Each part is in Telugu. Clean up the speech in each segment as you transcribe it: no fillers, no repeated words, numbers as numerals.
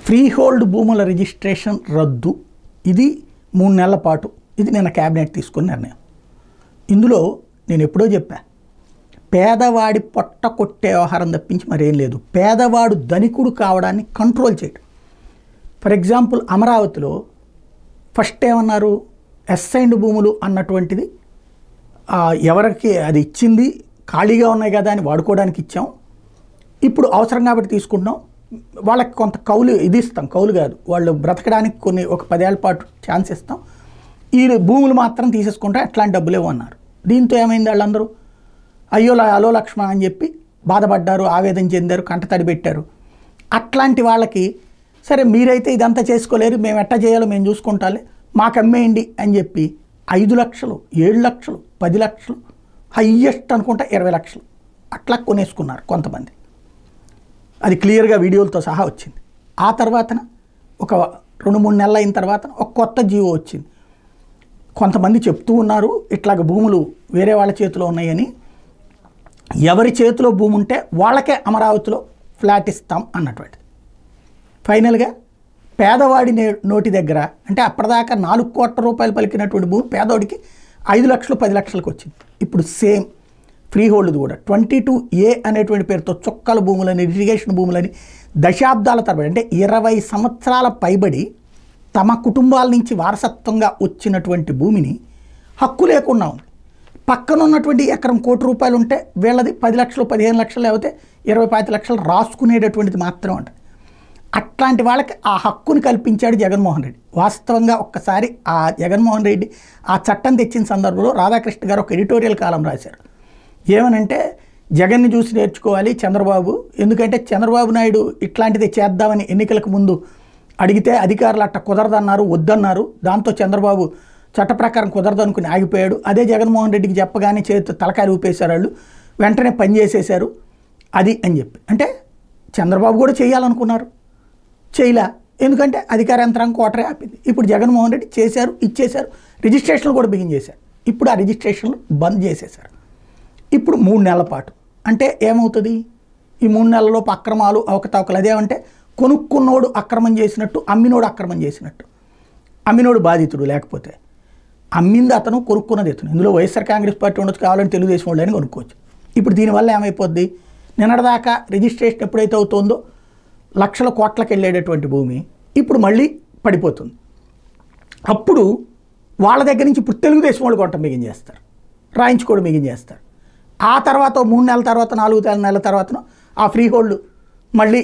ఫ్రీ హోల్డ్ భూముల రిజిస్ట్రేషన్ రద్దు, ఇది 3 నెలల పాటు. ఇది నిన్న క్యాబినెట్ తీసుకున్న నిర్ణయం. ఇందులో నేను ఎప్పుడో చెప్పా, పేదవాడి పొట్ట కొట్టే వ్యవహారం తప్పించి మరేం లేదు. పేదవాడు ధనికుడు కావడాన్ని కంట్రోల్ చేయడం. ఫర్ ఎగ్జాంపుల్ అమరావతిలో ఫస్ట్ ఏమన్నారు, అసైన్డ్ భూములు అన్నటువంటిది ఎవరికి అది ఇచ్చింది, ఖాళీగా ఉన్నాయి కదా అని వాడుకోవడానికి ఇచ్చాం, ఇప్పుడు అవసరం కాబట్టి తీసుకుంటున్నాం, వాళ్ళకి కొంత కౌలు ఇది ఇస్తాం, కౌలు కాదు, వాళ్ళు బ్రతకడానికి కొన్ని ఒక 10 ఏళ్ల పాటు ఛాన్స్ ఇస్తాం, ఈ భూములు మాత్రం తీసేసుకుంటే అట్లాంటి డబ్బులు ఇవ్వన్నారు. దీంతో ఏమైంది, వాళ్ళందరూ అలో లక్ష్మణ అని చెప్పి బాధపడ్డారు, ఆవేదన చెందారు, కంటతడి పెట్టారు. అట్లాంటి వాళ్ళకి సరే మీరైతే ఇదంతా చేసుకోలేరు, మేము ఎట్టా చేయాలో మేము చూసుకుంటాలే, మాకు అమ్మేయండి అని చెప్పి 5 లక్షలు, 7 లక్షలు, 10 లక్షలు, హయ్యెస్ట్ అనుకుంటా 20 లక్షలు అట్లా కొనేసుకున్నారు కొంతమంది. అది క్లియర్గా వీడియోలతో సహా వచ్చింది. ఆ తర్వాతన ఒక 2-3 నెలలు అయిన తర్వాత ఒక కొత్త జీవో వచ్చింది. కొంతమంది చెప్తూ ఉన్నారు ఇట్లాగ భూములు వేరే వాళ్ళ చేతిలో ఉన్నాయని, ఎవరి చేతిలో భూమి ఉంటే వాళ్ళకే అమరావతిలో ఫ్లాట్ ఇస్తాం అన్నటువంటిది. ఫైనల్గా పేదవాడి నోటి దగ్గర అంటే అప్పటిదాకా 4 కోట్ల రూపాయలు పలికినటువంటి భూమి పేదవాడికి 5 లక్షలు 10 లక్షలకు వచ్చింది. ఇప్పుడు సేమ్ ఫ్రీ హోల్డ్ కూడా 22A అనేటువంటి పేరుతో చుక్కల భూములని, ఇరిగేషన్ భూములని దశాబ్దాల తరబడి అంటే 20 సంవత్సరాల పైబడి తమ కుటుంబాల నుంచి వారసత్వంగా వచ్చినటువంటి భూమిని హక్కు లేకుండా ఉంది. పక్కన ఉన్నటువంటి ఎకరం ₹1 కోటి ఉంటే వీళ్ళది 10 లక్షలు 15 లక్షలు లేకపోతే 20-25 లక్షలు రాసుకునేటటువంటిది మాత్రం ఉంటుంది. అట్లాంటి వాళ్ళకి ఆ హక్కుని కల్పించాడు జగన్మోహన్ రెడ్డి. వాస్తవంగా ఒక్కసారి ఆ జగన్మోహన్ రెడ్డి ఆ చట్టం తెచ్చిన సందర్భంలో రాధాకృష్ణ గారు ఒక ఎడిటోరియల్ కాలం రాశారు. ఏమనంటే జగన్ని చూసి నేర్చుకోవాలి చంద్రబాబు, ఎందుకంటే చంద్రబాబు నాయుడు ఇట్లాంటిది చేద్దామని ఎన్నికలకు ముందు అడిగితే అధికారులు అట్ట కుదరదన్నారు, వద్దన్నారు. దాంతో చంద్రబాబు చట్ట ప్రకారం కుదరదనుకుని ఆగిపోయాడు. అదే జగన్మోహన్ రెడ్డికి చెప్పగానే చేతి తలకాయలు ఊపేశారు, వాళ్ళు వెంటనే పని చేసేశారు అది అని చెప్పి. అంటే చంద్రబాబు కూడా చేయాలనుకున్నారు, చేయలే, ఎందుకంటే అధికార యంత్రాంగం కోటరే ఆపింది. ఇప్పుడు జగన్మోహన్ రెడ్డి చేశారు, ఇచ్చేశారు, రిజిస్ట్రేషన్లు కూడా బిగించేశారు. ఇప్పుడు ఆ రిజిస్ట్రేషన్లు బంద్ చేసేశారు. ఇప్పుడు 3 నెలల పాటు అంటే ఏమవుతుంది, ఈ 3 నెలలలోపు అక్రమాలు అవకతవకలు అదేమంటే కొనుక్కున్నోడు అక్రమం చేసినట్టు, అమ్మినోడు అక్రమం చేసినట్టు. అమ్మినోడు బాధితుడు, లేకపోతే అమ్మింది అతను, కొనుక్కున్నది ఇతను. ఇందులో వైఎస్ఆర్ కాంగ్రెస్ పార్టీ ఉండొచ్చు, కావాలని తెలుగుదేశం వాళ్ళని కొనుక్కోవచ్చు. ఇప్పుడు దీనివల్ల ఏమైపోద్ది, నిన్నటిదాకా రిజిస్ట్రేషన్ ఎప్పుడైతే అవుతుందో లక్షల కోట్లకు వెళ్ళేటటువంటి భూమి ఇప్పుడు మళ్ళీ పడిపోతుంది. అప్పుడు వాళ్ళ దగ్గర నుంచి ఇప్పుడు తెలుగుదేశం వాళ్ళు కొంట మిగించేస్తారు, రాయించుకోవడం మిగించేస్తారు. ఆ తర్వాత 3 నెలల తర్వాత 4 నెలల తర్వాత ఆ ఫ్రీ హోల్డ్ మళ్ళీ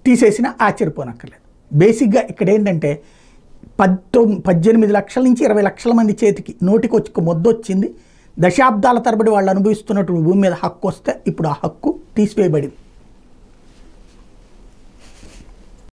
తీసేసినా ఆశ్చర్యపోనక్కర్లేదు. బేసిక్గా ఇక్కడ ఏంటంటే 18 లక్షల నుంచి 20 లక్షల మంది చేతికి నోటికి వచ్చి మొద్దొచ్చింది. దశాబ్దాల తరబడి వాళ్ళు అనుభవిస్తున్నటువంటి భూమి మీద హక్కు వస్తే ఇప్పుడు ఆ హక్కు తీసివేయబడింది.